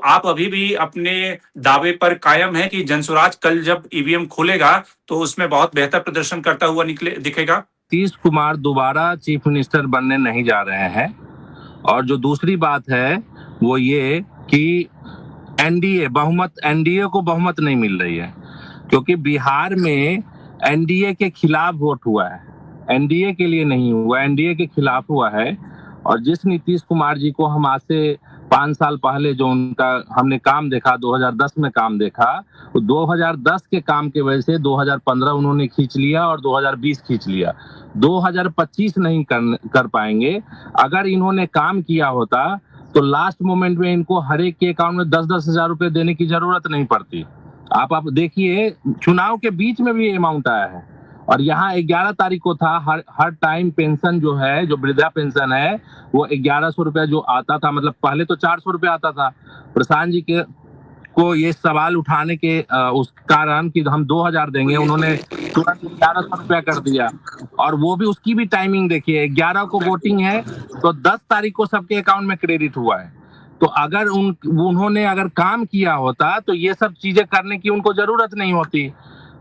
आप अभी भी अपने दावे पर कायम हैं कि जनसुराज कल जब ईवीएम खोलेगा तो उसमें बहुत बेहतर प्रदर्शन करता हुआ निकले दिखेगा? नीतीश कुमार दोबारा चीफ मिनिस्टर बनने नहीं जा रहे हैं। और जो दूसरी बात है वो ये कि एनडीए को बहुमत नहीं मिल रही है, क्योंकि बिहार में एनडीए के खिलाफ वोट हुआ है, एनडीए के लिए नहीं हुआ, एनडीए के खिलाफ हुआ है। और जिस नीतीश कुमार जी को हम आज से 5 साल पहले जो उनका हमने काम देखा, 2010 में काम देखा, तो 2010 के काम की वजह से 2015 उन्होंने खींच लिया और 2020 खींच लिया। 2025 नहीं कर पाएंगे। अगर इन्होंने काम किया होता तो लास्ट मोमेंट में इनको हर एक के अकाउंट में 10-10 हजार रुपए देने की जरूरत नहीं पड़ती। आप देखिए, चुनाव के बीच में भी अमाउंट आया है। और यहाँ 11 तारीख को था, हर टाइम पेंशन जो है, जो वृद्धा पेंशन है, वो 1100 रुपया जो आता था, मतलब पहले तो 400 रुपया आता था। प्रशांत जी को ये सवाल उठाने के उस कारण कि हम 2000 देंगे, उन्होंने तुरंत 1100 रुपया कर दिया। और वो भी, उसकी भी टाइमिंग देखिए, 11 को वोटिंग है तो 10 तारीख को सबके अकाउंट में क्रेडिट हुआ है। तो अगर उन्होंने अगर काम किया होता तो ये सब चीजें करने की उनको जरूरत नहीं होती।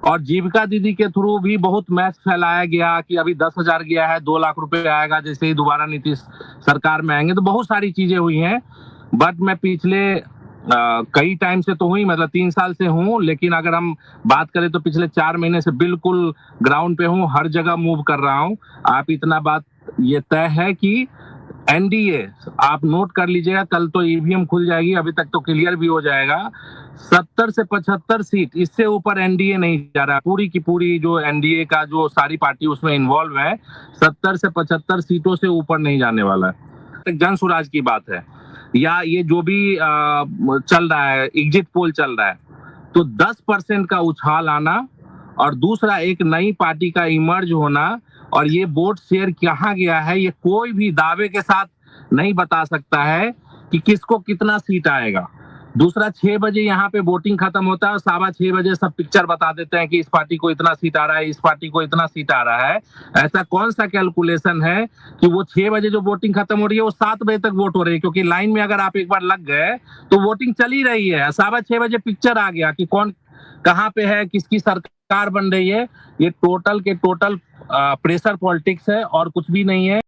और जीविका दीदी के थ्रू भी बहुत मैस फैलाया गया कि अभी 10,000 गया है, 2 लाख रुपए आएगा जैसे ही दोबारा नीतीश सरकार में आएंगे। तो बहुत सारी चीजें हुई हैं। बट मैं पिछले कई टाइम से तो हुई, मतलब 3 साल से हूँ, लेकिन अगर हम बात करें तो पिछले 4 महीने से बिल्कुल ग्राउंड पे हूँ, हर जगह मूव कर रहा हूँ। आप इतना बात ये तय है कि एनडीए, आप नोट कर लीजिएगा, कल तो ईवीएम खुल जाएगी, अभी तक तो क्लियर भी हो जाएगा। 70 से 75 सीट, इससे ऊपर एनडीए नहीं जा रहा। पूरी की पूरी जो एनडीए का जो सारी पार्टी उसमें इन्वॉल्व है, 70 से 75 सीटों से ऊपर नहीं जाने वाला है। जनसुराज की बात है या ये जो भी चल रहा है, एग्जिट पोल चल रहा है, तो 10% का उछाल आना और दूसरा एक नई पार्टी का इमर्ज होना, और ये वोट शेयर कहाँ गया है ये कोई भी दावे के साथ नहीं बता सकता है कि किसको कितना सीट आएगा। दूसरा, 6 बजे यहाँ पे वोटिंग खत्म होता है और 6:15 बजे सब पिक्चर बता देते हैं कि इस पार्टी को इतना सीट आ रहा है, इस पार्टी को इतना सीट आ रहा है। ऐसा कौन सा कैलकुलेशन है कि वो 6 बजे जो वोटिंग खत्म हो रही है वो 7 बजे तक वोट हो रही है? क्योंकि लाइन में अगर आप एक बार लग गए तो वोटिंग चली रही है। 6:15 बजे पिक्चर आ गया कि कौन कहाँ पे है, किसकी सरकार बन रही है। ये टोटल के टोटल प्रेशर पॉलिटिक्स है और कुछ भी नहीं है।